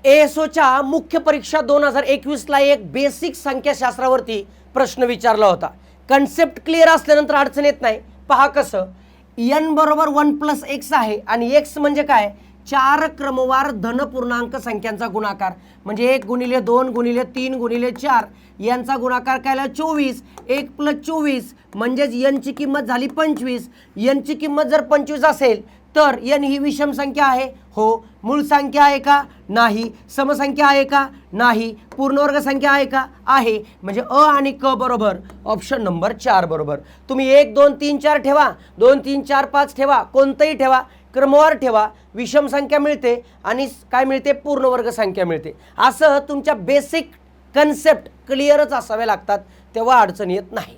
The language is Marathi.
एएसओच्या मुख्य परीक्षा 2021ला एक बेसिक संख्याशास्त्रावरती प्रश्न विचारला होता. कन्सेप्ट क्लिअर असल्यानंतर अडचण येत नाही. पहा कसं, n बरोबर 1 + x आहे आणि x म्हणजे काय, 4 क्रमवार धनपूर्णांक संख्यांचा गुणाकार, म्हणजे 1 × 2 × 3 × 4 यांचा गुणाकार केला 24. 1 + 24 म्हणजेच n ची किंमत झाली 25. n ची किंमत जर 25 असेल तर n ही विषम संख्या आहे, हो. मूळ संख्या आहे का, नाही. समसंख्या आहे का, नाही. पूर्णवर्ग संख्या आहे का, आहे. म्हणजे अ आणि क बरोबर ऑप्शन नंबर 4 बरोबर. तुम्ही 1 2 3 4 ठेवा, 2 3 4 5 ठेवा, कोणतंही ठेवा, क्रमवार ठेवा, विषम संख्या मिळते आणि काय मिळते, पूर्णवर्ग संख्या मिळते. असं तुमच्या बेसिक कन्सेप्ट क्लिअरच असावे लागतात, तेव्हा अडचण येत नाही.